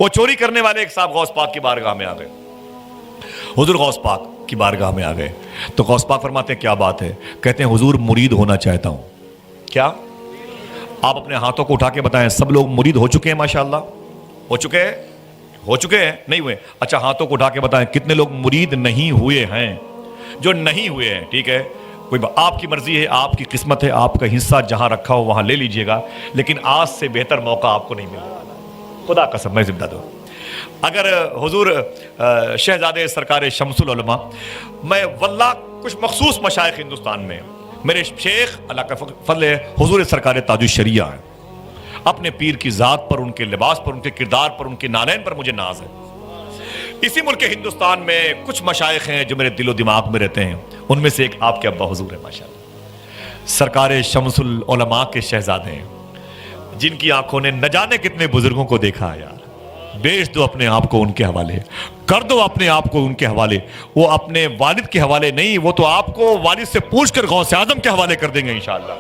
وہ چوری کرنے والے ایک صاحب غوث پاک کی بارگاہ میں آ گئے، حضور غوث پاک کی بارگاہ میں آ گئے تو غوث پاک فرماتے ہیں کیا بات ہے؟ کہتے ہیں حضور مرید ہونا چاہتا ہوں۔ کیا آپ اپنے ہاتھوں کو اٹھا کے بتائیں، سب لوگ مرید ہو چکے ہیں؟ ماشاءاللہ ہو چکے ہیں؟ ہو چکے ہیں؟ نہیں ہوئے؟ اچھا ہاتھوں کو اٹھا کے بتائیں کتنے لوگ مرید نہیں ہوئے ہیں؟ جو نہیں ہوئے ہیں ٹھیک ہے، کوئی آپ کی مرضی ہے، آپ کی قسمت ہے، آپ کا حصہ جہاں رکھا ہو وہاں لے لیجئے گا، لیکن آج سے بہتر موقع آپ کو نہیں ملے، خدا قسم میں ذمہ دوں۔ اگر حضور شہزادے سرکار شمس العلماء، میں واللہ کچھ مخصوص مشائخ ہندوستان میں، میرے شیخ اللہ کا فضل ہے، حضور سرکار تاج الشریعہ ہیں، اپنے پیر کی ذات پر، ان کے لباس پر، ان کے کردار پر، ان کے نالین پر مجھے ناز ہے۔ اسی ملک ہندوستان میں کچھ مشائخ ہیں جو میرے دل و دماغ میں رہتے ہیں، ان میں سے ایک آپ کے ابا حضور ہے ماشاءاللہ، سرکار شمس العلماء کے شہزادے ہیں، جن کی آنکھوں نے نہ جانے کتنے بزرگوں کو دیکھا ہے یار۔ بیچ دو اپنے آپ کو ان کے حوالے، کر دو اپنے آپ کو ان کے حوالے، وہ اپنے والد کے حوالے نہیں، وہ تو آپ کو والد سے پوچھ کر غوث اعظم کے حوالے کر دیں گے انشاءاللہ۔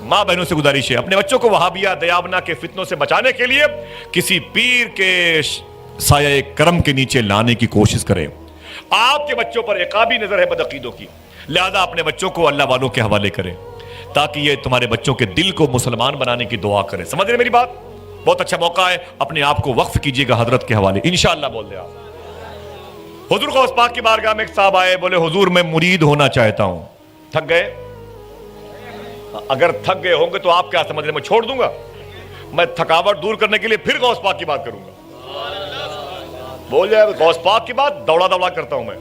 ماں بہنوں سے گزارش ہے، اپنے بچوں کو وہابیہ دیابنا کے فتنوں سے بچانے کے لیے کسی پیر کے سایہ کرم کے نیچے لانے کی کوشش کریں۔ آپ کے بچوں پر عقابی نظر ہے بدعقیدوں کی، لہذا اپنے بچوں کو اللہ والوں کے حوالے کریں تاکہ یہ تمہارے بچوں کے دل کو مسلمان بنانے کی دعا کریں۔ سمجھ رہے میری بات؟ بہت اچھا موقع ہے، اپنے آپ کو وقف کیجئے گا حضرت کے حوالے، انشاءاللہ بول دیں آپ۔ حضور غوث پاک کی بارگاہ میں ایک صاحب آئے، بولے حضور میں مرید ہونا چاہتا ہوں۔ تھک گئے؟ اگر تھک گئے ہوں گے تو آپ کیا سمجھ رہے میں چھوڑ دوں گا؟ میں تھکاوٹ دور کرنے کے لیے پھر غوث پاک کی بات کروں گا۔ بول جائے غوث پاک کی بات دوڑا دوڑا کرتا ہوں، میں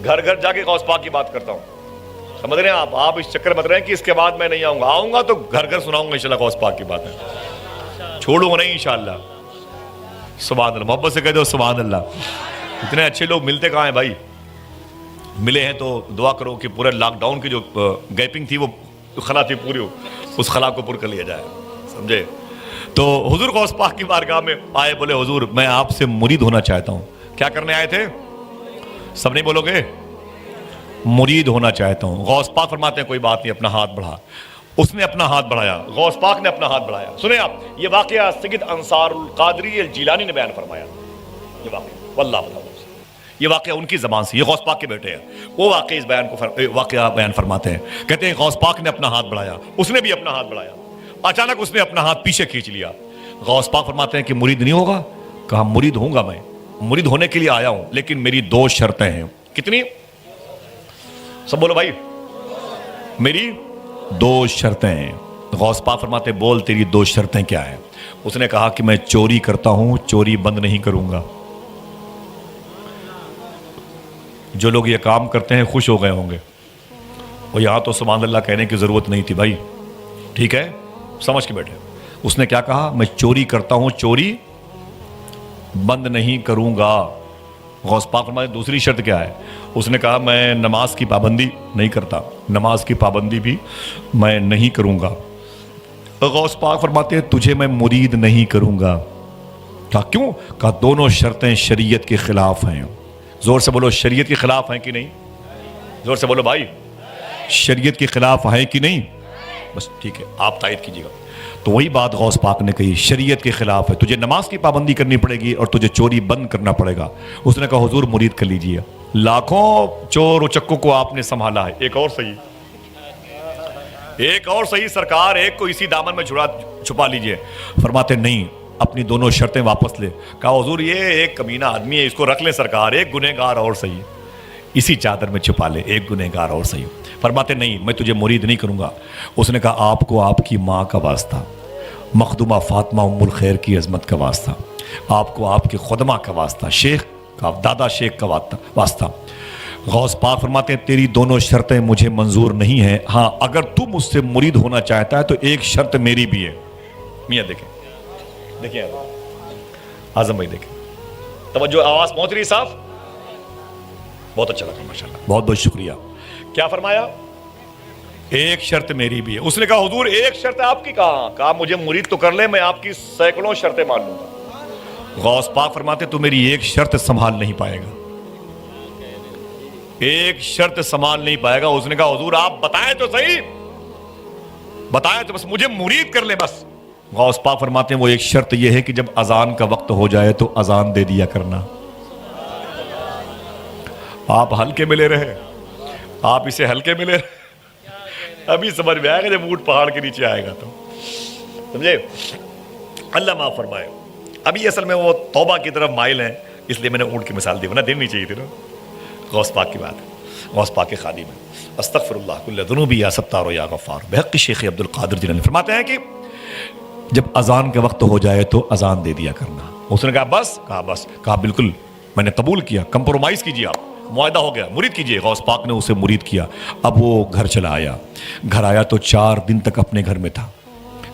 گھر گھر جا کے غوث پاک کی بات کرتا ہوں۔ سمجھ رہے ہیں آپ اس چکر مت رہے ہیں کہ اس کے بعد میں نہیں آؤں گا تو گھر گھر سناؤں گا انشاءاللہ غوث پاک کی بات ہے، چھوڑوں گا نہیں انشاءاللہ۔ سبحان اللہ، محبت سے کہہ دو سبحان اللہ۔ اتنے اچھے لوگ ملتے کہاں ہیں بھائی؟ ملے ہیں تو دعا کرو کہ پورے لاک ڈاؤن کی جو گیپنگ تھی وہ خلا تھی پوری ہو، اس خلا کو پر کر لیا جائے، سمجھے؟ تو حضور غوث پاک کی بارگاہ میں آئے، بولے حضور میں آپ سے مرید ہونا چاہتا ہوں۔ کیا کرنے آئے تھے؟ سب نہیں بولو گے؟ مرید ہونا چاہتا ہوں۔ غوث پاک فرماتے ہیں کوئی بات نہیں، اپنا ہاتھ بڑھا۔ اس نے اپنا ہاتھ بڑھایا، غوث پاک نے اپنا ہاتھ بڑھایا۔ سنیں آپ، یہ واقعہ سید انصار القادری الجیلانی نے بیان فرمایا، یہ واقعہ واللہ بتاؤ، یہ واقعہ ان کی زبان سے، یہ غوث پاک کے بیٹے ہیں، وہ واقعہ اس واقعہ بیان فرماتے ہیں۔ کہتے ہیں غوث پاک نے اپنا ہاتھ بڑھایا، اس نے بھی اپنا ہاتھ بڑھایا، اچانک اس نے اپنا ہاتھ پیچھے کھینچ لیا۔ غوث پاک فرماتے ہیں کہ مرید نہیں ہوگا؟ کہا مرید ہوں گا، میں مرید ہونے کے لیے آیا ہوں، لیکن میری دو شرطیں ہیں۔ کتنی؟ سب بولو بھائی، میری دو شرطیں ہیں۔ غوث پاک فرماتے بول تیری دو شرطیں کیا ہیں؟ اس نے کہا کہ میں چوری کرتا ہوں، چوری بند نہیں کروں گا۔ جو لوگ یہ کام کرتے ہیں خوش ہو گئے ہوں گے، اور یہاں تو سبحان اللہ کہنے کی ضرورت نہیں تھی بھائی، ٹھیک ہے سمجھ کے بیٹھے۔ اس نے کیا کہا؟ میں چوری کرتا ہوں، چوری بند نہیں کروں گا۔ غوث پاک فرماتے دوسری شرط کیا ہے؟ اس نے کہا میں نماز کی پابندی نہیں کرتا، نماز کی پابندی بھی میں نہیں کروں گا۔ غوث پاک فرماتے ہیں تجھے میں مرید نہیں کروں گا۔ کہا کیوں؟ کہا دونوں شرطیں شریعت کے خلاف ہیں۔ زور سے بولو شریعت کے خلاف ہیں کہ نہیں؟ زور سے بولو بھائی، شریعت کے خلاف ہیں کہ نہیں؟ بس ٹھیک ہے، آپ تائید کیجیے گا۔ تو وہی بات غوث پاک نے کہی، شریعت کے خلاف ہے، تجھے نماز کی پابندی کرنی پڑے گی اور تجھے چوری بند کرنا پڑے گا۔ اس نے کہا حضور مرید کر لیجیے۔ لاکھوں چور و چکوں کو آپ نے سنبھالا ہے، ایک اور صحیح، ایک اور صحیح سرکار، ایک کو اسی دامن میں چھپا لیجیے۔ فرماتے نہیں، اپنی دونوں شرطیں واپس لے۔ کہا حضور یہ ایک کمینہ آدمی ہے، اس کو رکھ لیں سرکار، ایک گنہگار اور صحیح، اسی چادر میں چھپا لے، ایک گنہگار اور صحیح۔ فرماتے نہیں، میں تجھے مرید نہیں کروں گا۔ اس نے کہا آپ کو آپ کی ماں کا واسطہ، مخدومہ فاطمہ ام الخیر کی عظمت کا واسطہ، آپ کو آپ کے خدمہ کا واسطہ، شیخ کا، دادا شیخ کا واسطہ۔ غوث پاک فرماتے ہیں تیری دونوں شرطیں مجھے منظور نہیں ہیں، ہاں اگر تو مجھ سے مرید ہونا چاہتا ہے تو ایک شرط میری بھی ہے۔ میاں دیکھیں دیکھیں اعظم بھائی، دیکھیں توجہ، آواز پہنچ رہی صاحب؟ بہت اچھا لگا ماشاءاللہ، بہت بہت شکریہ۔ کیا فرمایا؟ ایک شرط میری بھی ہے۔ اس نے کہا حضور ایک شرط آپ کی کہاں؟ کہا مجھے مرید تو کر لے، میں آپ کی سینکڑوں شرطیں مان لوں گا۔ غوث پاک فرماتے تو میری ایک شرط سنبھال نہیں پائے گا، ایک شرط سنبھال نہیں پائے گا۔ اس نے کہا حضور آپ بتائیں تو صحیح، بتائیں تو، بس مجھے مرید کر لیں بس۔ غوث پاک فرماتے ہیں وہ ایک شرط یہ ہے کہ جب اذان کا وقت ہو جائے تو اذان دے دیا کرنا. آپ ہلکے میں لے رہے, آپ اسے ہلکے میں لے رہے, ابھی سمجھ میں آئے گا جب اونٹ پہاڑ کے نیچے آئے گا تو. سمجھے؟ اللہ معاف فرمائے. ابھی اصل میں وہ توبہ کی طرف مائل ہیں, اس لیے میں نے اونٹ کی مثال دی, ورنہ دینی چاہیے تھی نا. غوث پاک کی بات ہے, غوث پاک کے خادم ہیں. استغفر اللہ کل ذنوبی یا ستار یا غفار. بحق شیخ عبد القادر جیلانی فرماتے ہیں کہ جب اذان کا وقت ہو جائے تو اذان دے دیا کرنا. اس نے کہا بس, کہا بس, کہا بالکل میں نے قبول کیا, کمپرومائز کیجیے, آپ معاہدہ ہو گیا, مرید کیجیے. غوث پاک نے اسے مرید کیا. اب وہ گھر چلا آیا. گھر آیا تو 4 دن تک اپنے گھر میں تھا.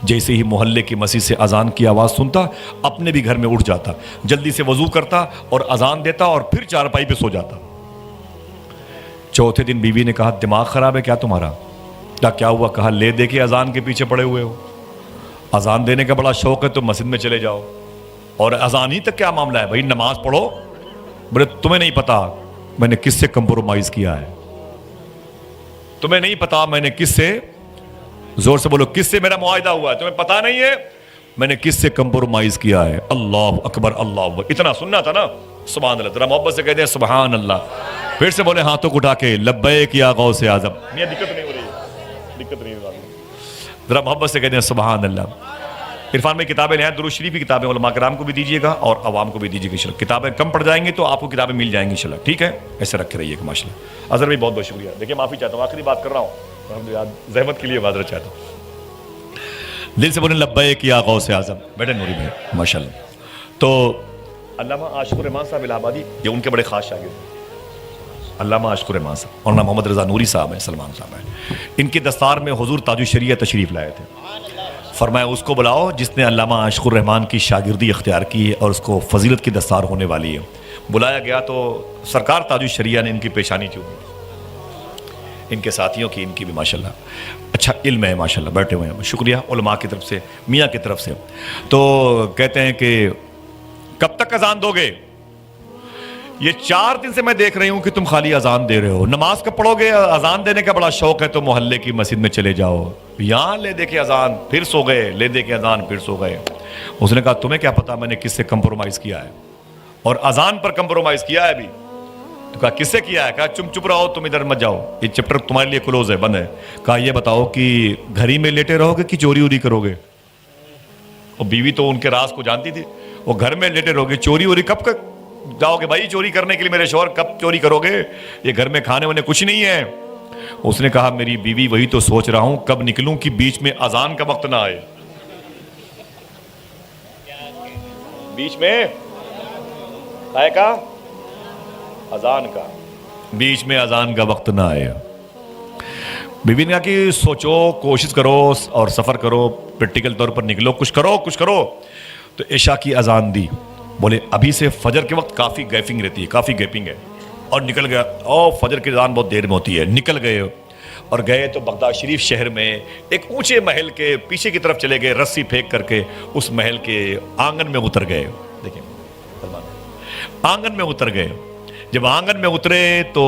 جیسے ہی محلے کی مسجد سے اذان کی آواز سنتا اپنے بھی گھر میں اٹھ جاتا, جلدی سے وضو کرتا اور اذان دیتا اور پھر چارپائی پہ سو جاتا. چوتھے دن بیوی نے کہا دماغ خراب ہے کیا تمہارا؟ کیا ہوا؟ کہا لے دے کے اذان کے پیچھے پڑے ہوئے ہو, اذان دینے کا بڑا شوق ہے تو مسجد میں چلے جاؤ, اور اذان ہی تک کیا معاملہ ہے بھائی, نماز پڑھو. بولے تمہیں نہیں پتا میں نے کس سے کمپرومائز کیا ہے, تمہیں نہیں پتا میں نے کس سے, زور سے بولو, کس سے میرا معاہدہ ہوا ہے, تمہیں پتا نہیں ہے میں نے کس سے کمپرومائز کیا ہے. اللہ اکبر, اللہ اکبر. اتنا سننا تھا نا, سبحان اللہ. ذرا محبت سے کہتے ہیں سبحان اللہ. پھر سے بولے ہاتھوں کو اٹھا کے لبیک یا غوث اعظم. میاں دقت نہیں ہو رہی ہے, دقت نہیں ہو رہی. ذرا محبت سے کہتے ہیں سبحان اللہ. عرفان میں کتابیں ہیں, درود شریف کی کتابیں علماء کرام کو بھی دیجیے گا اور عوام کو بھی دیجیے گا. کتابیں کم پڑ جائیں گے تو آپ کو کتابیں مل جائیں گی انشاءاللہ, ٹھیک ہے؟ ایسے رکھے رہیے گا ماشاء اللہ. اظہر بھی بہت بہت شکریہ. دیکھیے معافی چاہتا ہوں, آخری بات کر رہا ہوں, زحمت کے لیے معذرت چاہتا ہوں. دل سے بولیں لبیک یا غوث اعظم. بیٹے نوری بھائی ماشاء اللہ. تو علامہ عاشق الرحمان صاحب الہ آبادی, یہ ان کے بڑے خاص شاگرد ہیں, علامہ عاشق الرحمان صاحب, اور نام محمد رضا نوری صاحب ہیں, سلمان صاحب ہیں. ان کے دستار میں حضور تاج الشریعہ تشریف لائے تھے. فرمایا اس کو بلاؤ جس نے علامہ عاشق الرحمان کی شاگردی اختیار کی ہے اور اس کو فضیلت کی دستار ہونے والی ہے. بلایا گیا تو سرکار تاج الشریعہ نے ان کی پیشانی چومی, ان کے ساتھیوں کی, ان کی بھی ماشاءاللہ اچھا علم ہے ماشاءاللہ, بیٹھے ہوئے ہیں. شکریہ علماء کی طرف سے, میاں کی طرف سے. تو کہتے ہیں کہ کب تک اذان دو گے؟ یہ 4 دن سے میں دیکھ رہی ہوں کہ تم خالی اذان دے رہے ہو, نماز کب پڑھو گے؟ اذان دینے کا بڑا شوق ہے تو محلے کی مسجد میں چلے جاؤ. یہاں لے دے کے اذان پھر سو گئے, لے دے کے اذان پھر سو گئے. اس نے کہا تمہیں کیا پتا میں نے کس سے کمپرومائز کیا ہے, اور اذان پر کمپرومائز کیا ہے ابھی. تو کہا کس سے کیا ہے؟ کہا چپ رہو, تم ادھر مت جاؤ, یہ چیپٹر تمہارے لیے کلوز ہے, بند ہے. کہا یہ بتاؤ کہ گھر ہی میں لیٹے رہو گے کہ چوری ووری کرو گے؟ اور بیوی تو ان کے راز کو جانتی تھی. وہ گھر میں لیٹے رہو گے, چوری ووری کب جاؤ گے بھائی چوری کرنے کے لیے؟ میرے شوہر کب چوری کرو گے؟ یہ گھر میں کھانے وانے کچھ نہیں ہے. اس نے کہا میری بیوی وہی تو سوچ رہا ہوں کب نکلوں کہ بیچ میں اذان کا وقت نہ آئے. بیچ میں آئے کا اذان کا, بیچ میں اذان کا وقت نہ آئے. بیوی نے کہا کہ سوچو, کوشش کرو اور سفر کرو, پریکٹیکل طور پر نکلو, کچھ کرو. تو عشاء کی اذان دی. بولے ابھی سے فجر کے وقت کافی گیپنگ رہتی ہے, کافی گیپنگ ہے. اور نکل گیا, اور فجر کی اذان بہت دیر میں ہوتی ہے. نکل گئے اور گئے تو بغداد شریف شہر میں ایک اونچے محل کے پیچھے کی طرف چلے گئے, رسی پھینک کر کے اس محل کے آنگن میں اتر گئے. دیکھیں آنگن میں اتر گئے. جب آنگن میں اترے تو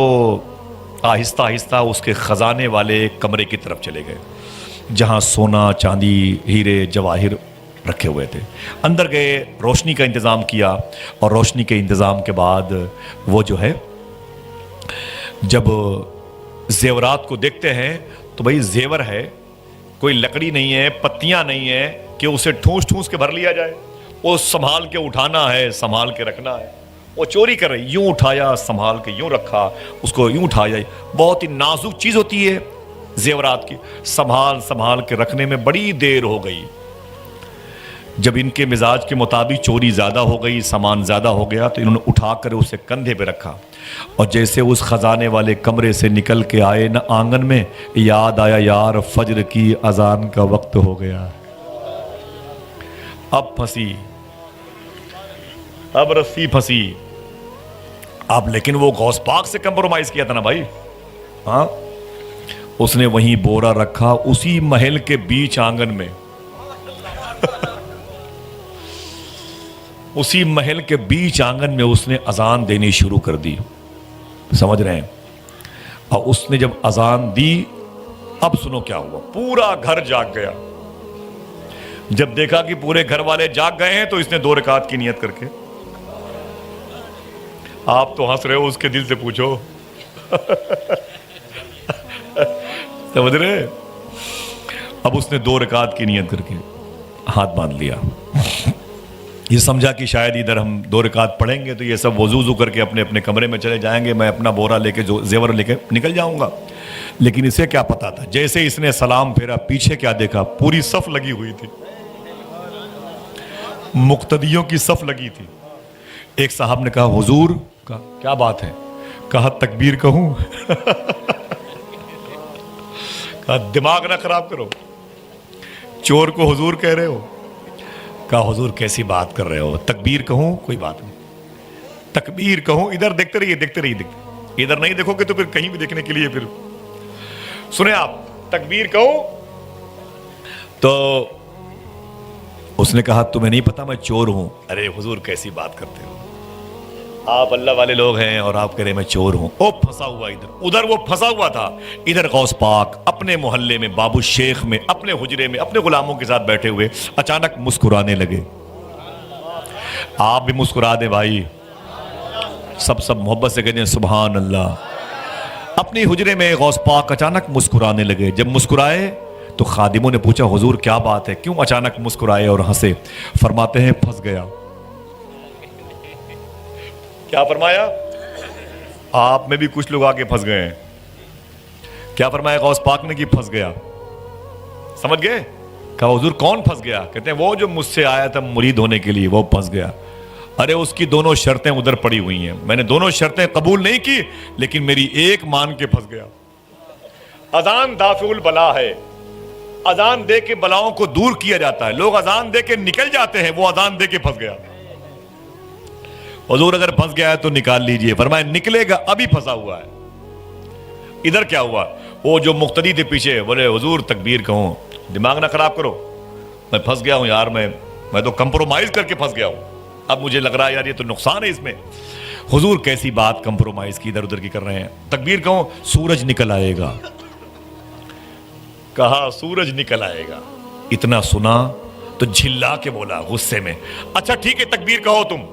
آہستہ آہستہ اس کے خزانے والے کمرے کی طرف چلے گئے جہاں سونا, چاندی, ہیرے, جواہر رکھے ہوئے تھے. اندر گئے, روشنی کا انتظام کیا, اور روشنی کے انتظام کے بعد وہ جو ہے جب زیورات کو دیکھتے ہیں تو بھائی زیور ہے, کوئی لکڑی نہیں ہے, پتیاں نہیں ہیں کہ اسے ٹھونس کے بھر لیا جائے. وہ سنبھال کے اٹھانا ہے, سنبھال کے رکھنا ہے. وہ چوری کر رہی, یوں اٹھایا, سنبھال کے یوں رکھا, اس کو یوں اٹھایا. بہت ہی نازک چیز ہوتی ہے زیورات کی, سنبھال کے رکھنے میں بڑی دیر ہو گئی. جب ان کے مزاج کے مطابق چوری زیادہ ہو گئی, سامان زیادہ ہو گیا, تو انہوں نے اٹھا کر اسے کندھے پہ رکھا. اور جیسے اس خزانے والے کمرے سے نکل کے آئے نا آنگن میں, یاد آیا یار فجر کی اذان کا وقت ہو گیا. اب پھنسی, اب رسی پھنسی. اب لیکن وہ غوث پاک سے کمپرومائز کیا تھا نا بھائی. ہاں, اس نے وہیں بورا رکھا اسی محل کے بیچ آنگن میں. اسی محل کے بیچ آنگن میں اس نے اذان دینی شروع کر دی. سمجھ رہے ہیں؟ اور اس نے جب اذان دی, اب سنو کیا ہوا, پورا گھر جاگ گیا. جب دیکھا کہ پورے گھر والے جاگ گئے ہیں تو اس نے 2 رکعت کی نیت کر کے. آپ تو ہنس رہے ہو, اس کے دل سے پوچھو. سمجھ رہے؟ اب اس نے 2 رکعت کی نیت کر کے ہاتھ باندھ لیا. یہ سمجھا کہ شاید ادھر ہم 2 رکعت پڑھیں گے تو یہ سب وضو کر کے اپنے اپنے کمرے میں چلے جائیں گے, میں اپنا بورا لے کے زیور لے کے نکل جاؤں گا. لیکن اسے کیا پتا تھا, جیسے اس نے سلام پھیرا پیچھے کیا دیکھا, پوری صف لگی ہوئی تھی, مقتدیوں کی صف لگی تھی. ایک صاحب نے کہا حضور, کہا کیا بات ہے؟ کہا تکبیر کہوں؟ کہا دماغ نہ خراب کرو, چور کو حضور کہہ رہے ہو. کہا حضور کیسی بات کر رہے ہو, تکبیر کہوں؟ کوئی بات نہیں, تکبیر کہوں. ادھر دیکھتے رہیے, دیکھتے رہیے, ادھر نہیں دیکھو گے تو پھر کہیں بھی دیکھنے کے لیے پھر سنیں آپ, تکبیر کہوں؟ تو اس نے کہا تمہیں نہیں پتا میں چور ہوں. ارے حضور کیسی بات کرتے ہو, آپ اللہ والے لوگ ہیں اور آپ کہہ رہے میں چور ہوں. او پھنسا ہوا ادھر وہ پھنسا ہوا تھا. ادھر غوث پاک اپنے محلے میں, بابو شیخ میں, اپنے حجرے میں اپنے غلاموں کے ساتھ بیٹھے ہوئے اچانک مسکرانے لگے. آپ بھی مسکرا دیں بھائی, سب محبت سے کہتے ہیں سبحان اللہ. اپنی حجرے میں غوث پاک اچانک مسکرانے لگے. جب مسکرائے تو خادموں نے پوچھا حضور کیا بات ہے, کیوں اچانک مسکرائے اور ہنسے؟ فرماتے ہیں پھنس گیا. کیا فرمایا؟ آپ میں بھی کچھ لوگ آگے پھنس گئے ہیں. کیا فرمایا غوث پاک نے کہ پھنس گیا؟ سمجھ گئے؟ کہا حضور کون پھنس گیا؟ کہتے ہیں وہ جو مجھ سے آیا تھا مرید ہونے کے لیے, وہ پھنس گیا. ارے اس کی دونوں شرطیں ادھر پڑی ہوئی ہیں, میں نے دونوں شرطیں قبول نہیں کی لیکن میری ایک مان کے پھنس گیا. اذان دافع البلا ہے, اذان دے کے بلاؤں کو دور کیا جاتا ہے. لوگ اذان دے کے نکل جاتے ہیں, وہ اذان دے کے پھنس گیا. حضور اگر پھنس گیا ہے تو نکال لیجئے. فرمایا نکلے گا, ابھی پھنسا ہوا ہے. ادھر کیا ہوا, وہ جو مقتدی تھے پیچھے بولے حضور تکبیر کہوں؟ دماغ نہ خراب کرو, میں پھنس گیا ہوں یار, میں تو کمپرومائز کر کے پھنس گیا ہوں. اب مجھے لگ رہا ہے یار یہ تو نقصان ہے اس میں. حضور کیسی بات کمپرومائز کی ادھر ادھر کی کر رہے ہیں. تکبیر کہوں؟ سورج نکل آئے گا. کہا سورج نکل آئے گا. اتنا سنا تو جھلا کے بولا غصے میں, اچھا ٹھیک ہے تکبیر کہو تم.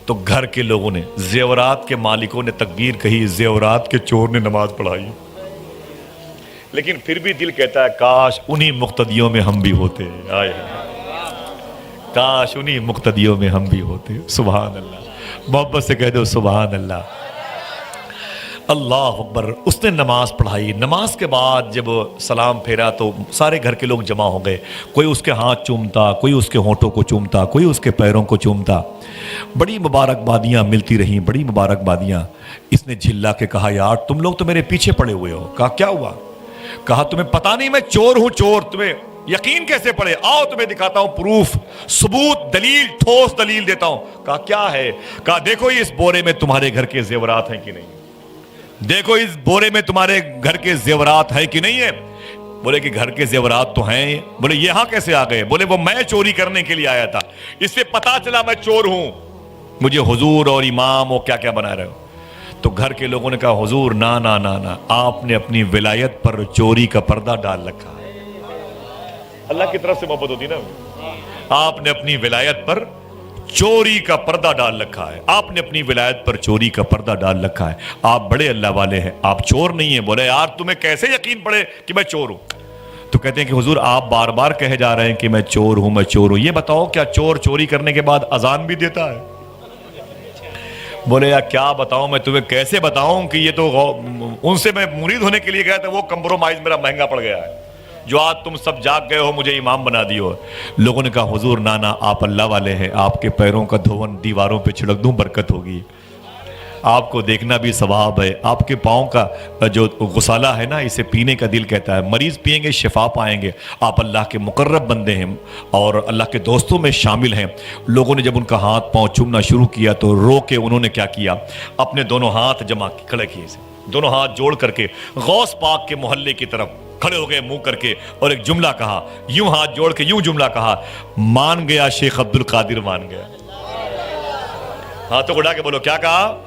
تو گھر کے لوگوں نے, زیورات کے مالکوں نے تکبیر کہی, زیورات کے چور نے نماز پڑھائی. لیکن پھر بھی دل کہتا ہے کاش انہی مقتدیوں میں ہم بھی ہوتے. آئے کاش انہی مقتدیوں میں ہم بھی ہوتے. سبحان اللہ, محبت سے کہہ دو سبحان اللہ. اللہ اکبر. اس نے نماز پڑھائی. نماز کے بعد جب سلام پھیرا تو سارے گھر کے لوگ جمع ہو گئے. کوئی اس کے ہاتھ چومتا, کوئی اس کے ہونٹوں کو چومتا, کوئی اس کے پیروں کو چومتا. بڑی مبارکبادیاں ملتی رہیں, بڑی مبارکبادیاں. اس نے جھلا کے کہا یار تم لوگ تو میرے پیچھے پڑے ہوئے ہو. کہا کیا ہوا؟ کہا تمہیں پتا نہیں میں چور ہوں چور, تمہیں یقین کیسے پڑے؟ آؤ تمہیں دکھاتا ہوں پروف, ثبوت, دلیل, ٹھوس دلیل دیتا ہوں. کہا کیا ہے؟ کہا دیکھو اس بورے میں تمہارے گھر کے زیورات ہیں کہ نہیں, دیکھو اس بورے میں تمہارے گھر کے زیورات ہیں کہ نہیں ہے. بولے کہ گھر کے زیورات تو ہیں. بولے یہاں کیسے آ گئے؟ بولے وہ میں چوری کرنے کے لیے آیا تھا, اس سے پتا چلا میں چور ہوں, مجھے حضور اور امام اور کیا کیا بنا رہے ہو. تو گھر کے لوگوں نے کہا حضور نا نا نا نا, آپ نے اپنی ولایت پر چوری کا پردہ ڈال رکھا ہے. اللہ کی طرف سے محبت ہوتی نا, آپ نے اپنی ولایت پر چوری کا پردہ ڈال رکھا ہے. آپ نے اپنی ولایت پر چوری کا پردہ ڈال رکھا ہے. آپ بڑے اللہ والے ہیں, آپ چور نہیں ہیں. بولے یار تمہیں کیسے یقین پڑے کہ میں چور ہوں؟ تو کہتے ہیں کہ حضور آپ بار بار کہے جا رہے ہیں کہ میں چور ہوں میں چور ہوں, یہ بتاؤ کیا چور چوری کرنے کے بعد اذان بھی دیتا ہے؟ بولے یار کیا بتاؤں میں تمہیں, کیسے بتاؤں کہ یہ تو ان سے میں مرید ہونے کے لیے گیا تھا, وہ کمپرومائز میرا مہنگا پڑ گیا ہے, جو آج تم سب جاگ گئے ہو مجھے امام بنا دیو. لوگوں نے کہا حضور نانا آپ اللہ والے ہیں, آپ کے پیروں کا دھون دیواروں پہ چھڑک دوں برکت ہوگی, آپ کو دیکھنا بھی ثواب ہے. آپ کے پاؤں کا جو غسالہ ہے نا, اسے پینے کا دل کہتا ہے, مریض پئیں گے شفا پائیں گے. آپ اللہ کے مقرب بندے ہیں اور اللہ کے دوستوں میں شامل ہیں. لوگوں نے جب ان کا ہاتھ پاؤں چومنا شروع کیا تو رو کے انہوں نے کیا کیا, اپنے دونوں ہاتھ جمع کھڑے کیے, دونوں ہاتھ جوڑ کر کے غوث پاک کے محلے کی طرف کھڑے ہو گئے منہ کر کے, اور ایک جملہ کہا, یوں ہاتھ جوڑ کے یوں جملہ کہا, مان گیا شیخ عبد القادر مان گیا. ہاتھوں کو اٹھا کے بولو کیا کہا؟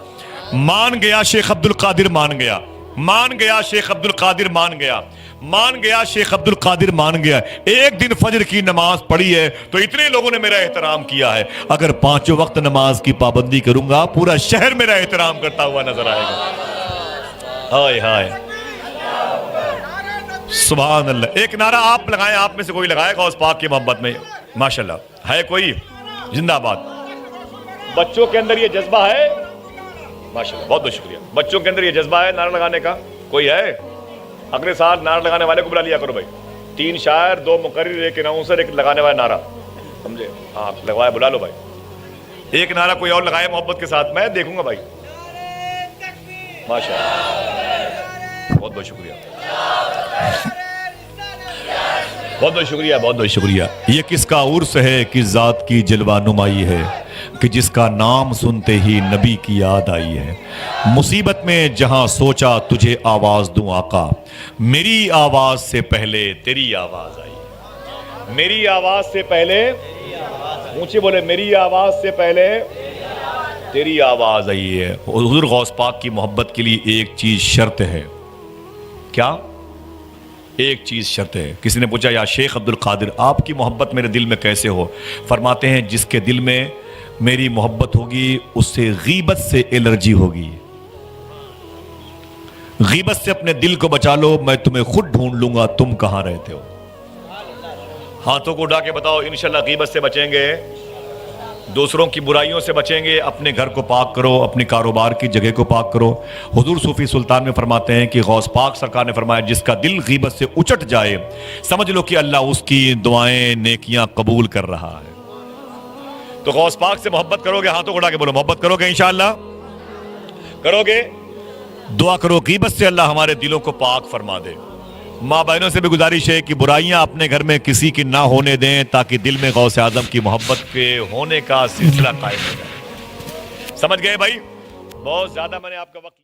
مان گیا شیخ عبد القادر مان گیا, مان گیا شیخ عبد القادر مان گیا, مان گیا شیخ عبد القادر مان گیا, ایک دن فجر کی نماز پڑھی ہے تو اتنے لوگوں نے میرا احترام کیا ہے, اگر 5 وقت نماز کی پابندی کروں گا پورا شہر میرا احترام کرتا ہوا نظر آئے گا. ہائے ہائے سبحان اللہ. ایک نعرہ آپ لگائیں, آپ میں سے کوئی لگائے غوث پاک کی محبت میں, ماشاءاللہ ہے کوئی؟ زندہ باد. بچوں کے اندر یہ جذبہ ہے ماشاءاللہ, بہت بہت شکریہ. بچوں کے اندر یہ جذبہ ہے نعرہ لگانے کا, کوئی ہے؟ اگلے سال نعرہ لگانے والے کو بلا لیا کرو بھائی. 3 شاعر 2 مقرر 1 اناؤنسر 1 لگانے والا نعرہ, سمجھے؟ ہاں لگوایا, بلا لو بھائی. ایک نعرہ کوئی اور لگائے محبت کے ساتھ, میں دیکھوں گا بھائی. ماشاءاللہ, بہت بہت شکریہ, بہت بہت شکریہ, بہت بہت شکریہ. یہ کس کا عرس ہے کہ ذات کی جلوہ نمائی ہے, کہ جس کا نام سنتے ہی نبی کی یاد آئی ہے. مصیبت میں جہاں سوچا تجھے آواز دوں آقا, میری آواز سے پہلے تیری آواز آئی. میری آواز سے پہلے, اونچے بولے, میری آواز سے پہلے تیری آواز آئی ہے. حضور غوث پاک کی محبت کے لیے ایک چیز شرط ہے. کیا؟ ایک چیز شرط ہے. کسی نے پوچھا یا شیخ عبد القادر آپ کی محبت میرے دل میں کیسے ہو؟ فرماتے ہیں جس کے دل میں میری محبت ہوگی اس سے غیبت سے الرجی ہوگی. غیبت سے اپنے دل کو بچا لو, میں تمہیں خود ڈھونڈ لوں گا تم کہاں رہتے ہو. ہاتھوں کو اٹھا کے بتاؤ انشاءاللہ غیبت سے بچیں گے, دوسروں کی برائیوں سے بچیں گے, اپنے گھر کو پاک کرو, اپنی کاروبار کی جگہ کو پاک کرو. حضور صوفی سلطان میں فرماتے ہیں کہ غوث پاک سرکار نے فرمایا جس کا دل غیبت سے اچٹ جائے سمجھ لو کہ اللہ اس کی دعائیں نیکیاں قبول کر رہا ہے. تو غوث پاک سے محبت کرو گے, ہاتھوں کو اٹھا کے بولو محبت کرو گے, انشاءاللہ کرو گے. دعا کرو غیبت سے اللہ ہمارے دلوں کو پاک فرما دے. ماں بہنوں سے بھی گزارش ہے کہ برائیاں اپنے گھر میں کسی کی نہ ہونے دیں تاکہ دل میں غوث اعظم کی محبت کے ہونے کا سلسلہ قائم ہو جائے. سمجھ گئے بھائی؟ بہت زیادہ میں نے آپ کا وقت